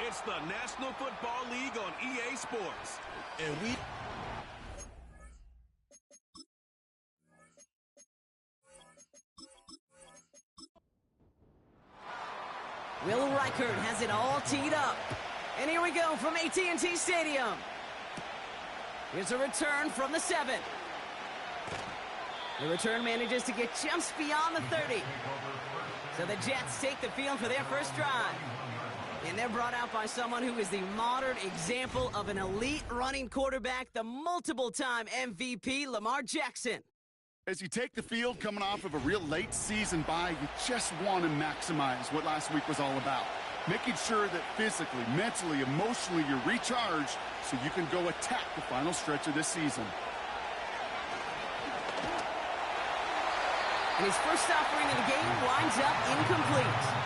It's the National Football League on EA Sports. And Will Reichert has it all teed up. And here we go from AT&T Stadium. Here's a return from the 7. The return manages to get just beyond the 30. So the Jets take the field for their first drive. And they're brought out by someone who is the modern example of an elite running quarterback, the multiple-time MVP, Lamar Jackson. As you take the field coming off of a real late season bye, you just want to maximize what last week was all about. Making sure that physically, mentally, emotionally, you're recharged so you can go attack the final stretch of this season. And his first offering of the game winds up incomplete.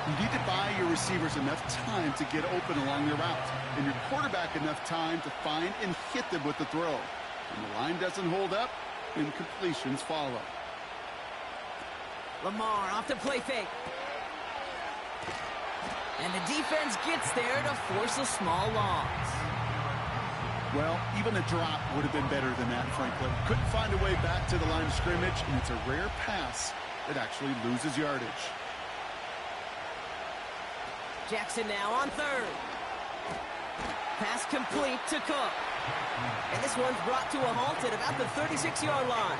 You need to buy your receivers enough time to get open along their route, and your quarterback enough time to find and hit them with the throw. When the line doesn't hold up, incompletions follow. Lamar off the play fake. And the defense gets there to force a small loss. Well, even a drop would have been better than that, frankly. Couldn't find a way back to the line of scrimmage, and it's a rare pass that actually loses yardage. Jackson now on 3rd. Pass complete to Cook. And this one's brought to a halt at about the 36-yard line.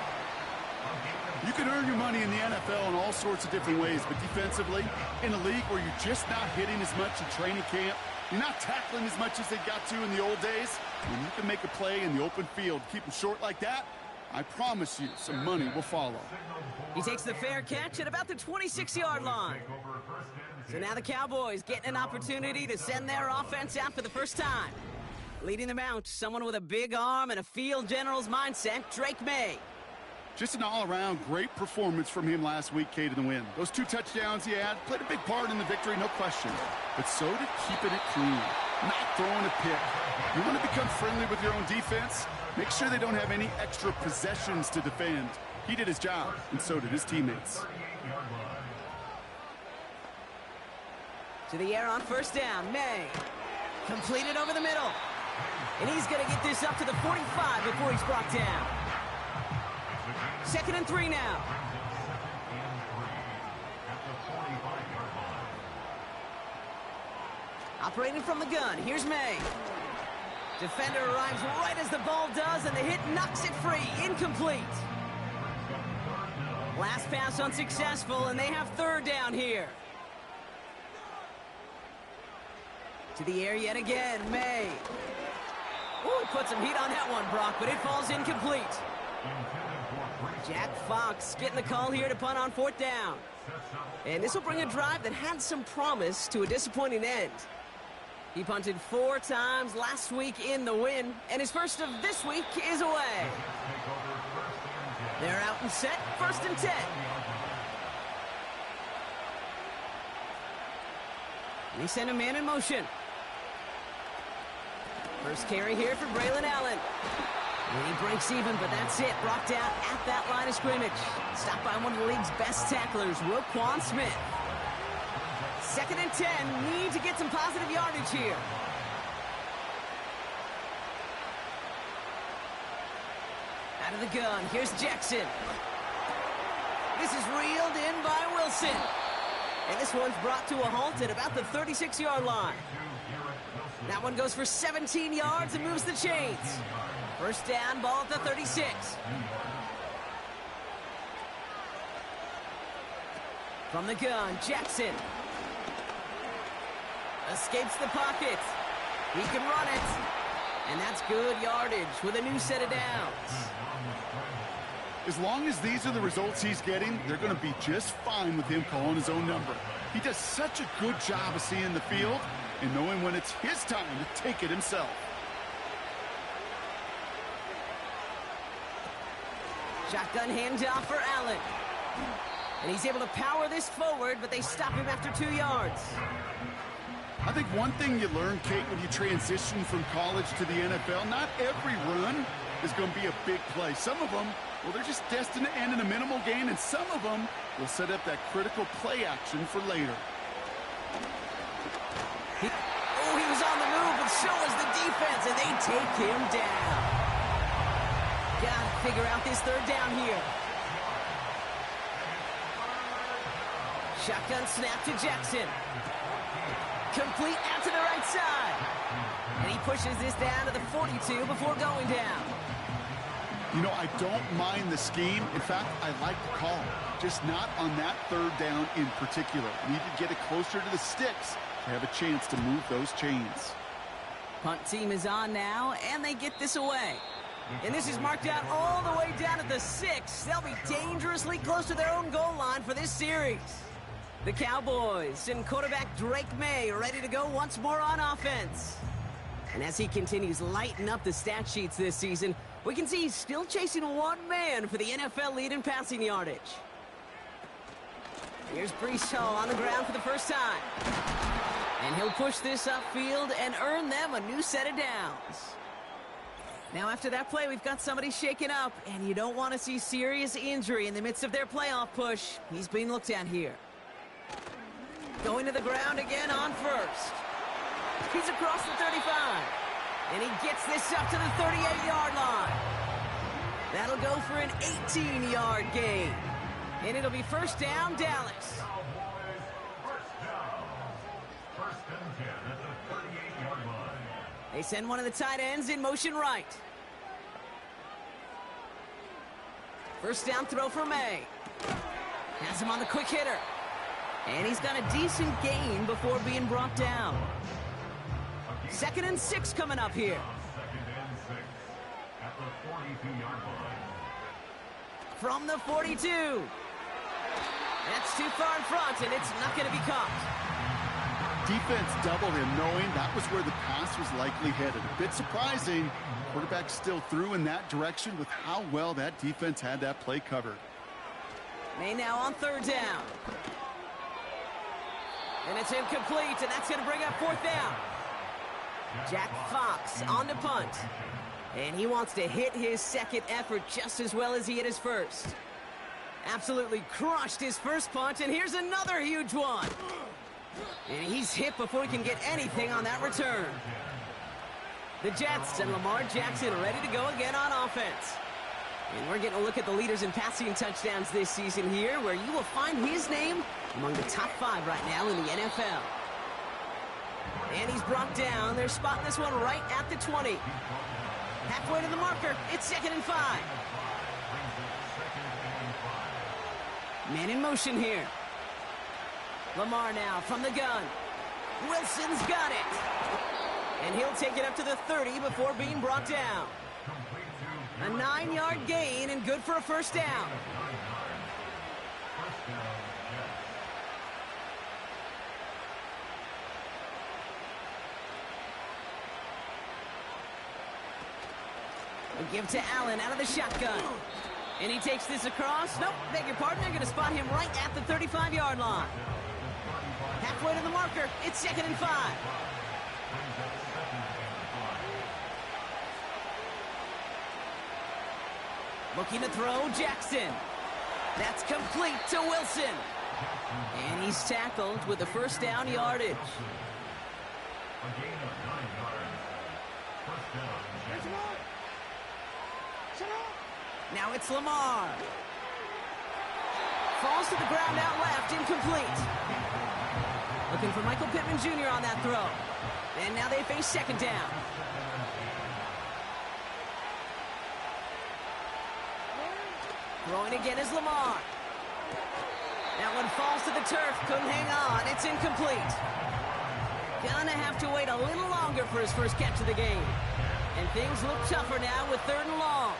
You can earn your money in the NFL in all sorts of different ways, but defensively, in a league where you're just not hitting as much in training camp, you're not tackling as much as they got to in the old days, when you can make a play in the open field, keep them short like that, I promise you some money will follow. He takes the fair catch at about the 26-yard line. So now the Cowboys getting an opportunity to send their offense out for the first time. Leading them out, someone with a big arm and a field general's mindset, Drake May. Just an all-around great performance from him last week, Kate, in the win. Those 2 touchdowns he had played a big part in the victory, no question. But so did keeping it clean, not throwing a pick. You want to become friendly with your own defense? Make sure they don't have any extra possessions to defend. He did his job, and so did his teammates. To the air on first down, May. Completed over the middle. And he's going to get this up to the 45 before he's brought down. 2nd and 3 now. Operating from the gun, here's May. Defender arrives right as the ball does, and the hit knocks it free. Incomplete. Last pass unsuccessful, and they have 3rd down here. To the air yet again, May. Ooh, put some heat on that one, Brock, but it falls incomplete. Jack Fox getting the call here to punt on 4th down. And this will bring a drive that had some promise to a disappointing end. He punted 4 times last week in the win, and his first of this week is away. They're out and set, 1st and 10. They send a man in motion. First carry here for Braylon Allen. And he breaks even, but that's it. Brought down at that line of scrimmage. Stopped by one of the league's best tacklers, Roquan Smith. 2nd and 10. Need to get some positive yardage here. Out of the gun. Here's Jackson. This is reeled in by Wilson. And this one's brought to a halt at about the 36-yard line. That one goes for 17 yards and moves the chains. First down, ball at the 36. From the gun, Jackson. Escapes the pocket. He can run it. And that's good yardage with a new set of downs. As long as these are the results he's getting, they're going to be just fine with him calling his own number. He does such a good job of seeing the field and knowing when it's his time to take it himself. Shotgun handoff for Allen. And he's able to power this forward, but they stop him after 2 yards. I think one thing you learn, Kate, when you transition from college to the NFL, not every run is going to be a big play. Some of them, well, they're just destined to end in a minimal gain, and some of them will set up that critical play action for later. He was on the move, but so was the defense, and they take him down. Gotta figure out this third down here. Shotgun snap to Jackson. Complete out to the right side. And he pushes this down to the 42 before going down. You know, I don't mind the scheme. In fact, I like the call. Just not on that third down in particular. Need to get it closer to the sticks to have a chance to move those chains. Punt team is on now, and they get this away. And this is marked out all the way down at the 6. They'll be dangerously close to their own goal line for this series. The Cowboys and quarterback Drake May ready to go once more on offense. And as he continues lighting up the stat sheets this season, we can see he's still chasing one man for the NFL lead in passing yardage. Here's Breece Hall on the ground for the first time. And he'll push this upfield and earn them a new set of downs. Now after that play, we've got somebody shaken up, and you don't want to see serious injury in the midst of their playoff push. He's being looked at here. Going to the ground again on first. He's across the 35. And he gets this up to the 38-yard line. That'll go for an 18-yard gain. And it'll be first down, Dallas. They send one of the tight ends in motion right. First down throw for May. Has him on the quick hitter. And he's got a decent gain before being brought down. 2nd and 6 coming up here. From the 42. That's too far in front, and it's not going to be caught. Defense doubled him, knowing that was where the pass was likely headed. A bit surprising. Quarterback still threw in that direction with how well that defense had that play covered. May now on third down. And it's incomplete, and that's going to bring up fourth down. Jack Fox on to punt. And he wants to hit his second effort just as well as he hit his first. Absolutely crushed his first punt, and here's another huge one. And he's hit before he can get anything on that return. The Jets and Lamar Jackson are ready to go again on offense. And we're getting a look at the leaders in passing touchdowns this season here, where you will find his name among the top 5 right now in the NFL. And he's brought down. They're spotting this one right at the 20. Halfway to the marker. It's 2nd and 5. Man in motion here. Lamar now from the gun. Wilson's got it. And he'll take it up to the 30 before being brought down. A 9-yard gain and good for a first down. A give to Allen out of the shotgun. And he takes this across. Nope, beg your pardon. They're going to spot him right at the 35-yard line. Halfway to the marker. It's 2nd and 5. Looking to throw, Jackson. That's complete to Wilson. And he's tackled with the first down yardage. Now it's Lamar. Falls to the ground out left, incomplete. Looking for Michael Pittman Jr. on that throw. And now they face second down. Throwing again is Lamar. That one falls to the turf. Couldn't hang on. It's incomplete. Gonna have to wait a little longer for his first catch of the game. And things look tougher now with 3rd and long.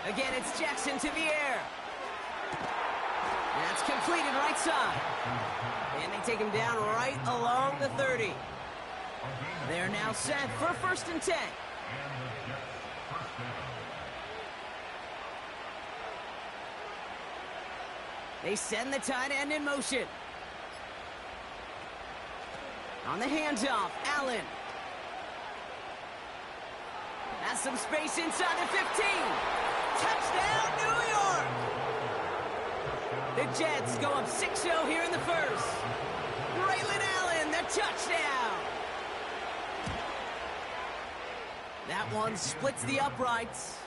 Again, it's Jackson to the air. That's completed right side. And they take him down right along the 30. They're now set for 1st and 10. They send the tight end in motion. On the handoff, Allen. Has some space inside the 15. Touchdown, New York! The Jets go up 6-0 here in the first. Braylon Allen, the touchdown. That one splits the uprights.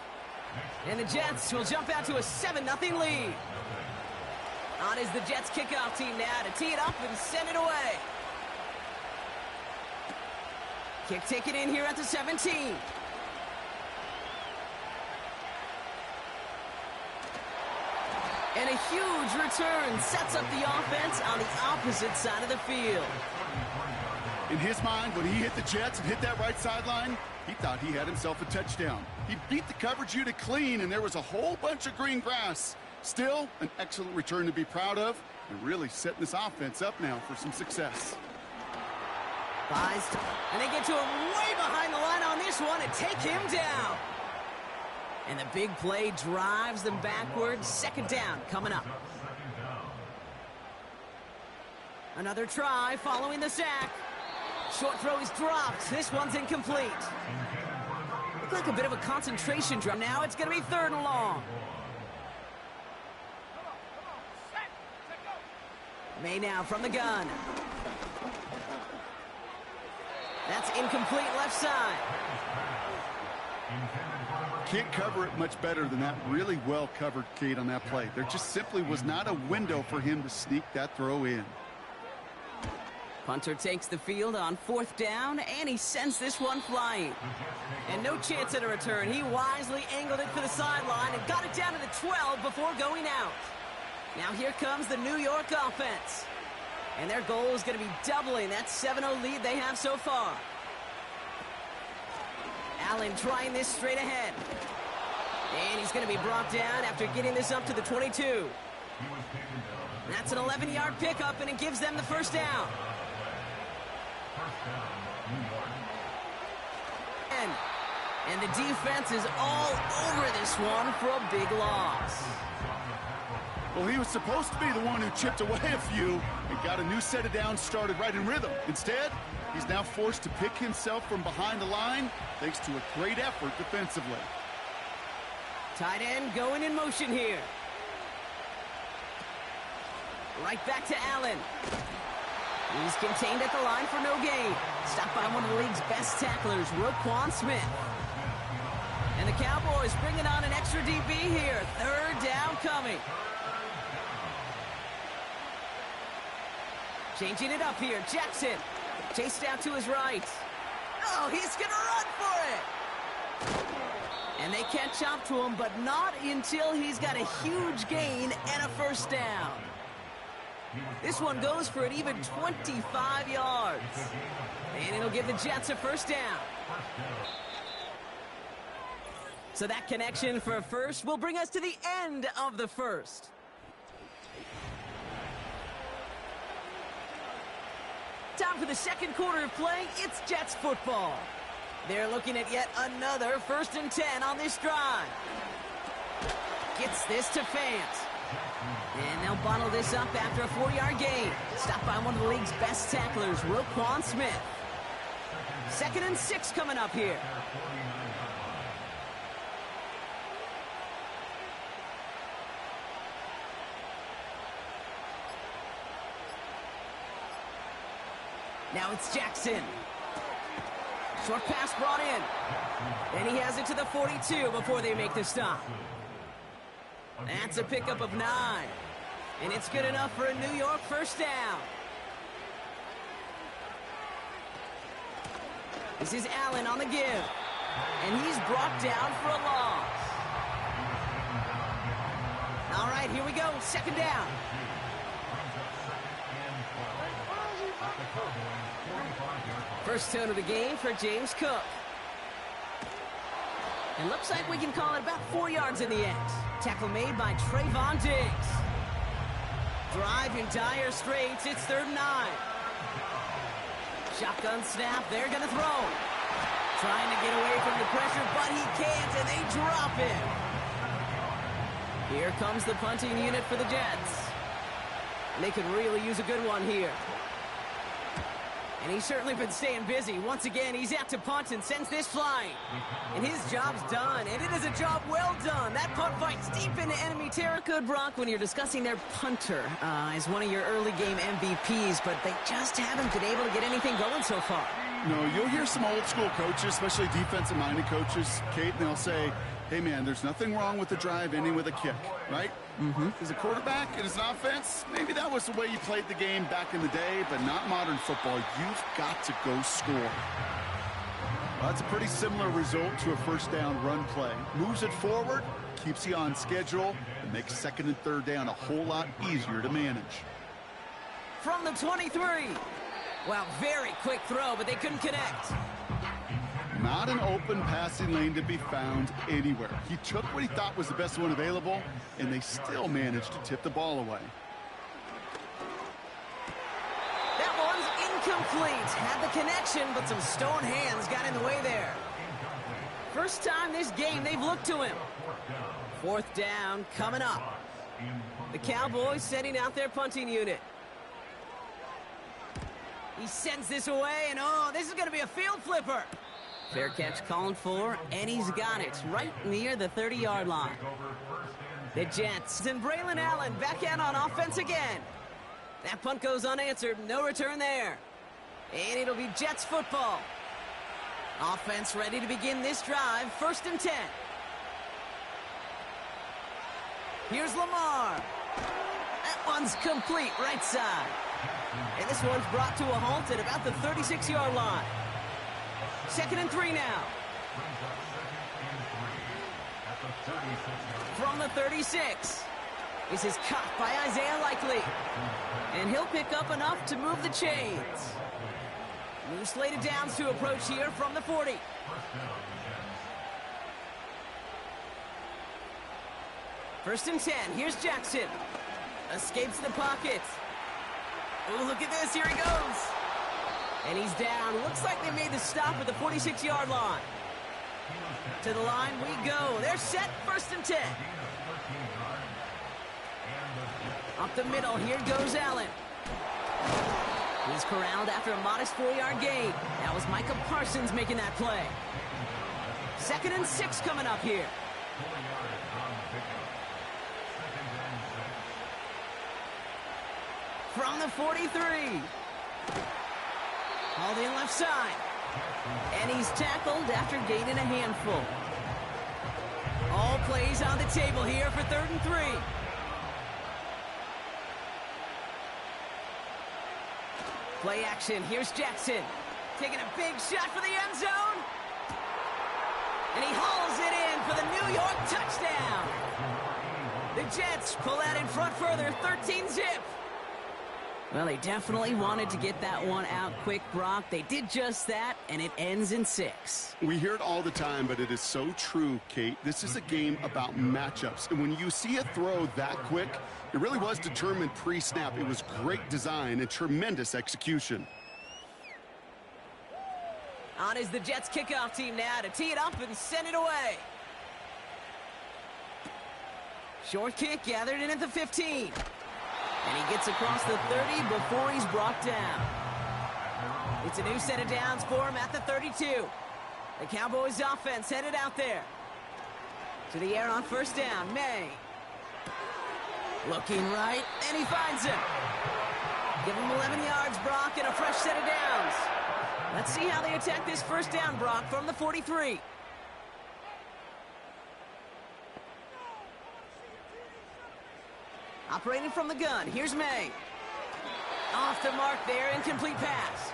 And the Jets will jump out to a 7-0 lead. On is the Jets kickoff team now to tee it up and send it away. Kick taken in here at the 17. And a huge return sets up the offense on the opposite side of the field. In his mind, when he hit the Jets and hit that right sideline, he thought he had himself a touchdown. He beat the coverage unit clean, and there was a whole bunch of green grass. Still, an excellent return to be proud of, and really setting this offense up now for some success. Buys, and they get to him way behind the line on this one and take him down. And the big play drives them backwards. Second down coming up. Another try following the sack. Short throw is dropped. This one's incomplete. Looked like a bit of a concentration drop. Now it's going to be 3rd and long. May now from the gun. That's incomplete left side. Can't cover it much better than that really well covered Cade on that play. There just simply was not a window for him to sneak that throw in. Punter takes the field on 4th down, and he sends this one flying. And no chance at a return. He wisely angled it for the sideline and got it down to the 12 before going out. Now here comes the New York offense. And their goal is going to be doubling that 7-0 lead they have so far. Allen trying this straight ahead. And he's going to be brought down after getting this up to the 22. That's an 11-yard pickup, and it gives them the 1st down. And the defense is all over this one for a big loss. Well, he was supposed to be the one who chipped away a few and got a new set of downs started right in rhythm. Instead, he's now forced to pick himself from behind the line thanks to a great effort defensively. Tight end going in motion here. Right back to Allen. He's contained at the line for no gain. Stopped by one of the league's best tacklers, Roquan Smith. And the Cowboys bringing on an extra DB here. 3rd down coming. Changing it up here, Jackson. Chased out to his right. Oh, he's going to run for it. And they catch up to him, but not until he's got a huge gain and a 1st down. This one goes for an even 25 yards. And it'll give the Jets a 1st down. So that connection for a 1st will bring us to the end of the 1st. Time for the 2nd quarter of play. It's Jets football. They're looking at yet another 1st and 10 on this drive. Gets this to Fant. And they'll bottle this up after a 4-yard gain. Stopped by one of the league's best tacklers, Roquan Smith. 2nd and 6 coming up here. Now it's Jackson. Short pass brought in. And he has it to the 42 before they make the stop. That's a pickup of 9. And it's good enough for a New York 1st down. This is Allen on the give. And he's brought down for a loss. All right, here we go. 2nd down. First tone of the game for James Cook. And looks like we can call it about 4 yards in the end. Tackle made by Trayvon Diggs. Drive in dire straits. It's 3rd and 9. Shotgun snap. They're going to throw. Trying to get away from the pressure, but he can't, and they drop him. Here comes the punting unit for the Jets. And they could really use a good one here. And he's certainly been staying busy. Once again, he's out to punt and sends this flying. And his job's done, and it is a job well done. That punt finds deep into enemy territory. Good, Brock, when you're discussing their punter as one of your early game MVPs, but they just haven't been able to get anything going so far. No, you'll hear some old school coaches, especially defensive-minded coaches, Kate, and they'll say, hey, man, there's nothing wrong with the drive ending with a kick, right? As a quarterback and as an offense, maybe that was the way you played the game back in the day, but not modern football. You've got to go score. Well, that's a pretty similar result to a first down run play. Moves it forward, keeps you on schedule, and makes second and third down a whole lot easier to manage. From the 23. Wow, very quick throw, but they couldn't connect. Not an open passing lane to be found anywhere. He took what he thought was the best one available, and they still managed to tip the ball away. That one's incomplete. Had the connection, but some stone hands got in the way there. First time this game they've looked to him. Fourth down coming up. The Cowboys sending out their punting unit. He sends this away, and oh, this is going to be a field flipper. Fair catch called for, and he's got it right near the 30-yard line. The Jets and Braylon Allen back out on offense again. That punt goes unanswered, no return there. And it'll be Jets football. Offense ready to begin this drive, 1st and 10. Here's Lamar. That one's complete, right side. And this one's brought to a halt at about the 36-yard line. 2nd and 3 now. From the 36. This is caught by Isaiah Likely. And he'll pick up enough to move the chains. New slated downs to approach here from the 40. First and 10. Here's Jackson. Escapes the pocket. Oh, look at this. Here he goes. And he's down. Looks like they made the stop at the 46-yard line. To the line we go. They're set. 1st and 10. Up the middle. Here goes Allen. He's corralled after a modest 4-yard gain. That was Micah Parsons making that play. 2nd and 6 coming up here. From the 43. Hauled in left side. And he's tackled after gaining a handful. All plays on the table here for 3rd and 3. Play action. Here's Jackson. Taking a big shot for the end zone. And he hauls it in for the New York touchdown. The Jets pull out in front further, 13-zip. Well, they definitely wanted to get that one out quick, Brock. They did just that, and it ends in 6. We hear it all the time, but it is so true, Kate. This is a game about matchups. And when you see a throw that quick, it really was determined pre-snap. It was great design and tremendous execution. On is the Jets kickoff team now to tee it up and send it away. Short kick gathered in at the 15. And he gets across the 30 before he's brought down. It's a new set of downs for him at the 32. The Cowboys offense headed out there. To the air on 1st down, May. Looking right, and he finds him. Give him 11 yards, Brock, and a fresh set of downs. Let's see how they attack this 1st down, Brock, from the 43. Operating from the gun, here's May. Off the mark there, incomplete pass.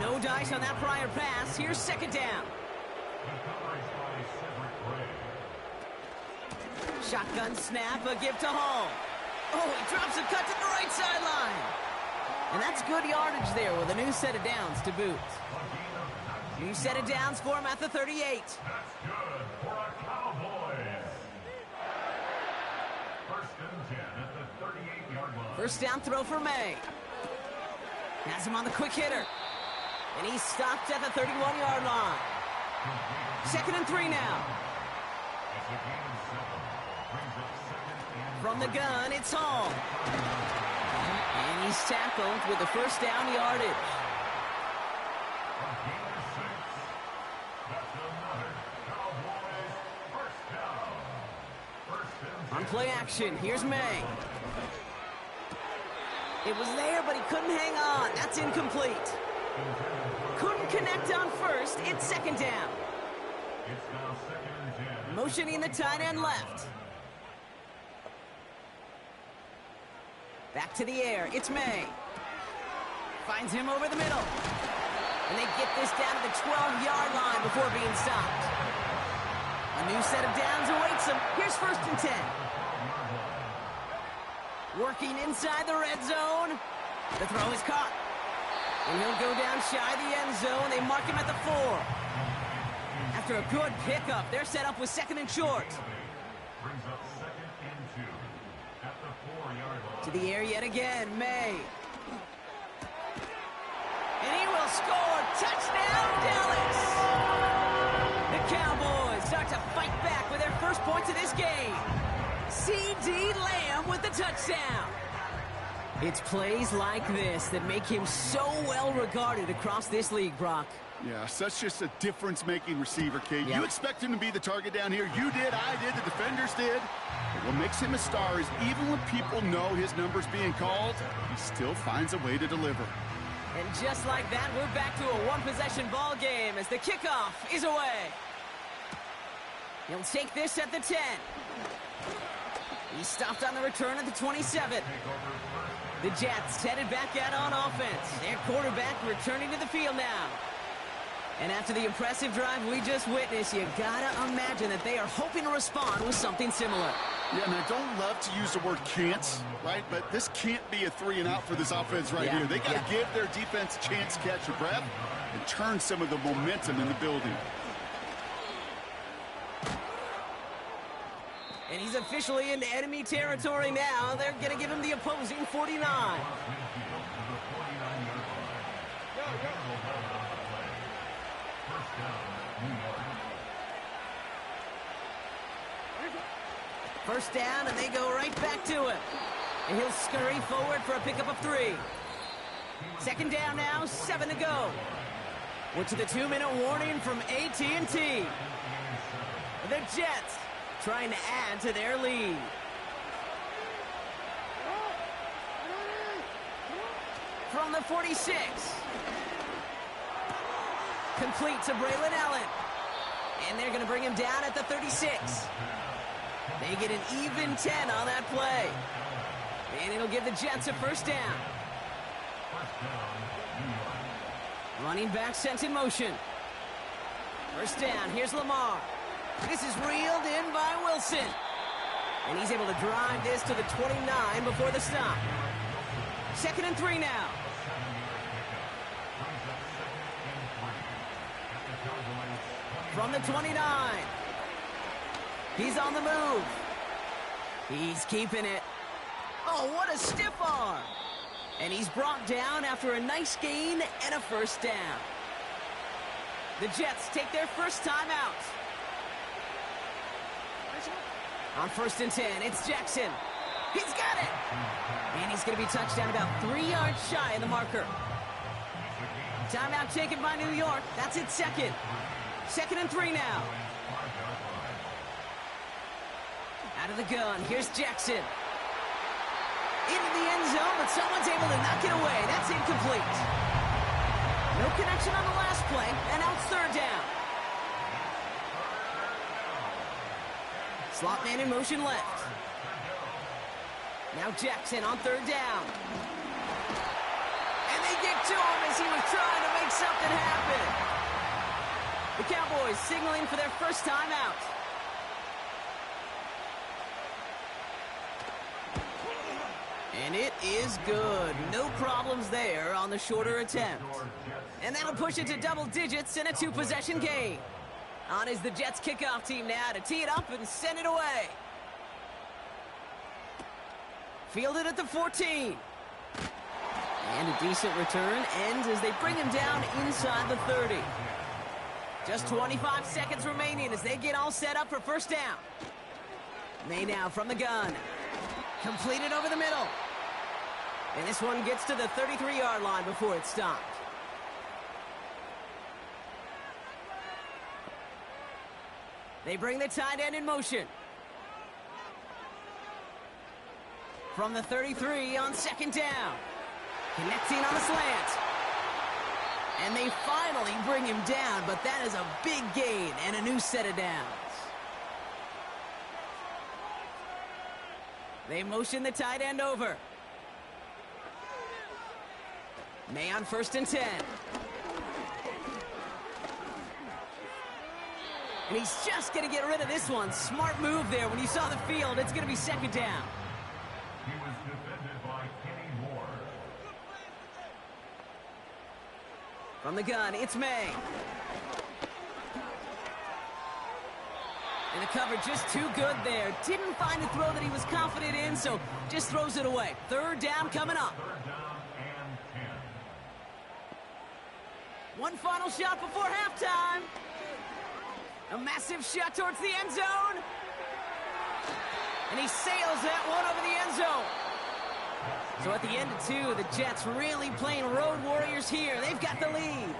No dice on that prior pass. Here's 2nd down. Shotgun snap, a give to Hall. Oh, he drops a cut to the right sideline. And that's good yardage there with a new set of downs to boot. New set of downs for him at the 38. First down throw for May. Has him on the quick hitter. And he's stopped at the 31-yard line. 2nd and 3 now. From the gun, it's Hall. And he's tackled with the 1st down yardage. play action. Here's May. It was there, but he couldn't hang on. That's incomplete. Couldn't connect on first. It's second down. Motioning the tight end left. Back to the air. It's May. Finds him over the middle. And they get this down to the 12-yard line before being stopped. A new set of downs awaits them. Here's first and 10. Working inside the red zone. The throw is caught. And he'll go down shy of the end zone. They mark him at the 4. After a good pickup, they're set up with second and short. Brings up second and 2 at the 4-yard line. To the air yet again, May. And he will score. Touchdown, Dallas! The Cowboys start to fight back with their first points of this game. C.D. Lamb with the touchdown. It's plays like this that make him so well regarded across this league, Brock. Yeah, such just a difference-making receiver, Kate. Yep. You expect him to be the target down here. You did, I did, the defenders did. But what makes him a star is even when people know his number's being called, he still finds a way to deliver. And just like that, we're back to a one-possession ball game as the kickoff is away. He'll take this at the 10. He stopped on the return at the 27. The Jets headed back out on offense. Their quarterback returning to the field now. And after the impressive drive we just witnessed, you gotta imagine that they are hoping to respond with something similar. Yeah, and I don't love to use the word can't, right? But this can't be a 3-and-out for this offense right here. They got to give their defense a chance to catch a breath and turn some of the momentum in the building. And he's officially into enemy territory now. They're going to give him the opposing 49. First down, and they go right back to him. And he'll scurry forward for a pickup of 3. Second down now, 7 to go. We're to the 2-minute warning from AT&T. The Jets trying to add to their lead. From the 46. Complete to Braylon Allen. And they're going to bring him down at the 36. They get an even 10 on that play. And it'll give the Jets a first down. Running back sent in motion. First down, here's Lamar. This is reeled in by Wilson. And he's able to drive this to the 29 before the stop. Second and 3 now. From the 29. He's on the move. He's keeping it. Oh, what a stiff arm. And he's brought down after a nice gain and a first down. The Jets take their first time out. On first and 10, it's Jackson. He's got it. And he's going to be touched down about 3 yards shy of the marker. Timeout taken by New York. That's its second. Second and 3 now. Out of the gun, here's Jackson. Into the end zone, but someone's able to knock it away. That's incomplete. No connection on the last play, and now it's third down. Slot man in motion left. Now Jackson on third down. And they get to him as he was trying to make something happen. The Cowboys signaling for their first time out. And it is good. No problems there on the shorter attempt. And that'll push it to double digits in a 2-possession game. On is the Jets kickoff team now to tee it up and send it away. Fielded at the 14. And a decent return ends as they bring him down inside the 30. Just 25 seconds remaining as they get all set up for first down. May now from the gun. Completed over the middle. And this one gets to the 33-yard line before it's stopped. They bring the tight end in motion. From the 33 on second down. Connecting on a slant. And they finally bring him down, but that is a big gain and a new set of downs. They motion the tight end over. May on 1st and 10. And he's just going to get rid of this one. Smart move there. When you saw the field, it's going to be second down. He was defended by Kenny Moore. From the gun, it's May. And the cover just too good there. Didn't find a throw that he was confident in, so just throws it away. Third down coming up. Third down and 10. One final shot before halftime. A massive shot towards the end zone. And he sails that one over the end zone. So at the end of 2, the Jets really playing road warriors here. They've got the lead.